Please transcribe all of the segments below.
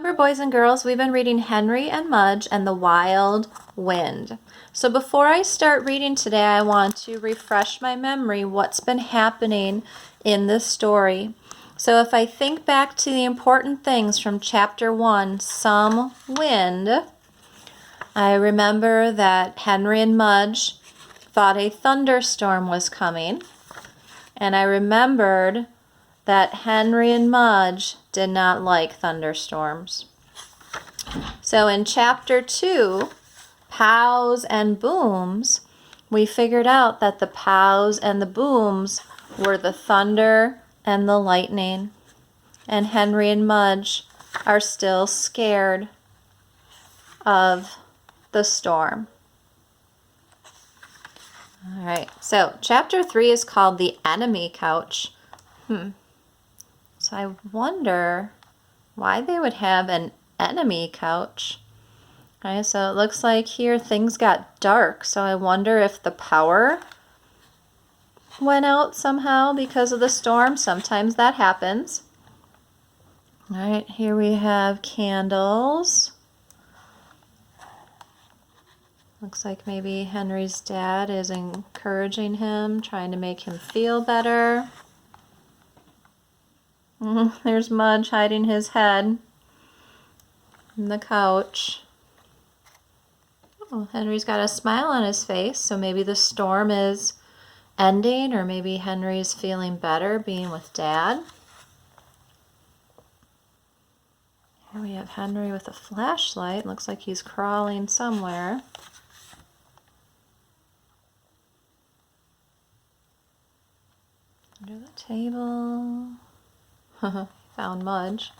Remember, boys and girls, we've been reading Henry and Mudge and the Wild Wind. So before I start reading today, I want to refresh my memory what's been happening in this story. So if I think back to the important things from chapter 1, Some Wind, I remember that Henry and Mudge thought a thunderstorm was coming. And I remembered that Henry and Mudge did not like thunderstorms. So in chapter 2, Pows and Booms, we figured out that the pows and the booms were the thunder and the lightning. And Henry and Mudge are still scared of the storm. All right, so chapter 3 is called The Enemy Couch. So I wonder why they would have an enemy couch. Okay, so it looks like here things got dark. So I wonder if the power went out somehow because of the storm. Sometimes that happens. All right, here we have candles. Looks like maybe Henry's dad is encouraging him, trying to make him feel better. There's Mudge hiding his head in the couch. Oh, Henry's got a smile on his face, so maybe the storm is ending, or maybe Henry's feeling better being with Dad. Here we have Henry with a flashlight. Looks like he's crawling somewhere. Under the table. Found Mudge.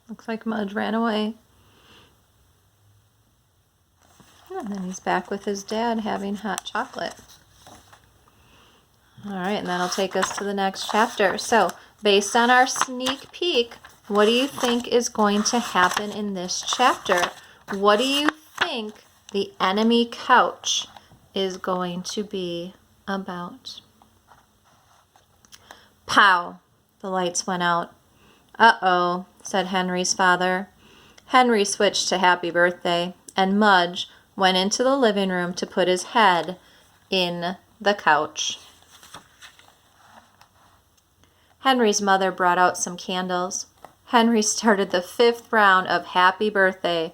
Looks like Mudge ran away. And then he's back with his dad having hot chocolate. All right, and that'll take us to the next chapter. So, based on our sneak peek, what do you think is going to happen in this chapter? What do you think the enemy couch is going to be about? Pow! The lights went out. Uh-oh, said Henry's father. Henry switched to Happy Birthday, and Mudge went into the living room to put his head in the couch. Henry's mother brought out some candles. Henry started the 5th round of Happy Birthday.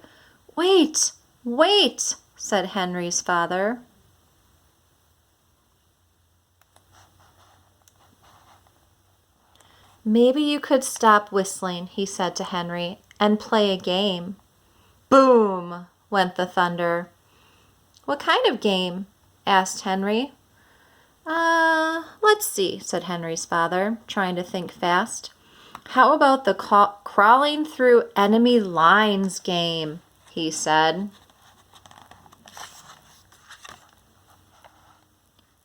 Wait, wait, said Henry's father. Maybe you could stop whistling, he said to Henry, and play a game. Boom, went the thunder. What kind of game? Asked Henry. Let's see, said Henry's father, trying to think fast. How about the crawling through enemy lines game, he said.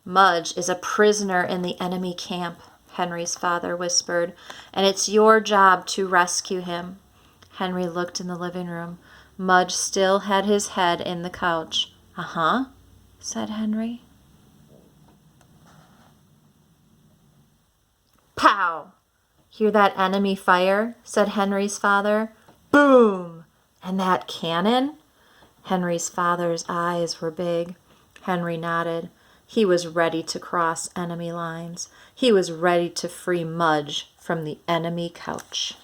Mudge is a prisoner in the enemy camp, Henry's father whispered, and it's your job to rescue him. Henry looked in the living room. Mudge still had his head in the couch. Uh-huh, said Henry. Pow! Hear that enemy fire? Said Henry's father. Boom! And that cannon? Henry's father's eyes were big. Henry nodded. He was ready to cross enemy lines. He was ready to free Mudge from the enemy couch.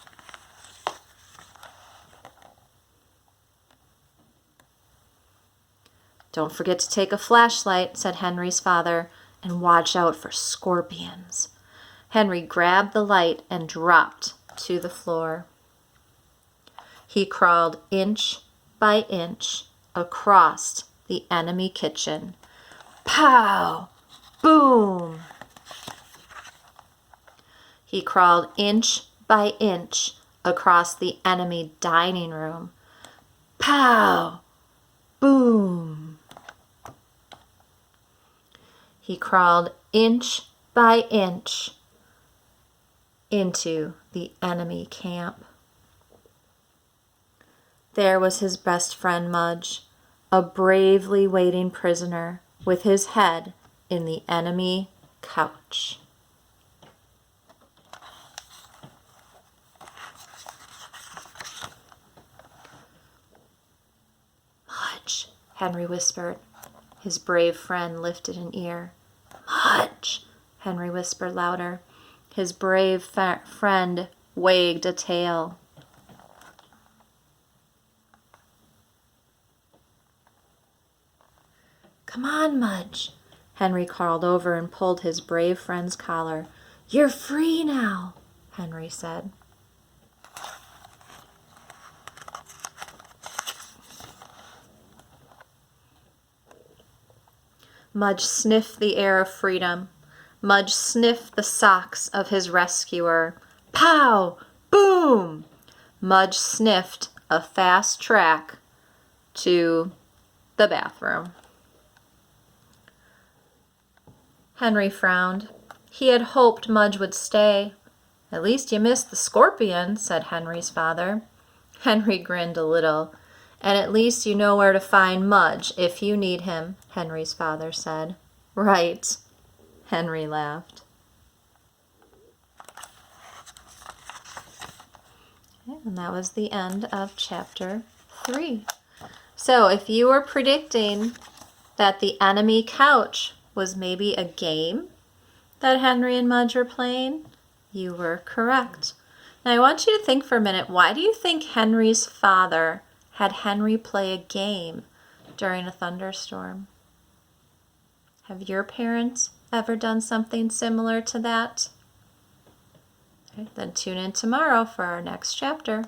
Don't forget to take a flashlight, said Henry's father, and watch out for scorpions. Henry grabbed the light and dropped to the floor. He crawled inch by inch across the enemy kitchen. Pow! Boom! He crawled inch by inch across the enemy dining room. Pow! Boom! He crawled inch by inch into the enemy camp. There was his best friend Mudge, a bravely waiting prisoner with his head in the enemy couch. Mudge, Henry whispered. His brave friend lifted an ear. Mudge, Henry whispered louder. His brave friend wagged a tail. Come on, Mudge. Henry crawled over and pulled his brave friend's collar. You're free now, Henry said. Mudge sniffed the air of freedom. Mudge sniffed the socks of his rescuer. Pow! Boom! Mudge sniffed a fast track to the bathroom. Henry frowned. He had hoped Mudge would stay. At least you missed the scorpion, said Henry's father. Henry grinned a little. And at least you know where to find Mudge if you need him, Henry's father said. Right, Henry laughed. And that was the end of chapter 3. So if you were predicting that the enemy couch was maybe a game that Henry and Mudge were playing, you were correct. Now I want you to think for a minute, why do you think Henry's father had Henry play a game during a thunderstorm? Have your parents ever done something similar to that? Okay, then tune in tomorrow for our next chapter.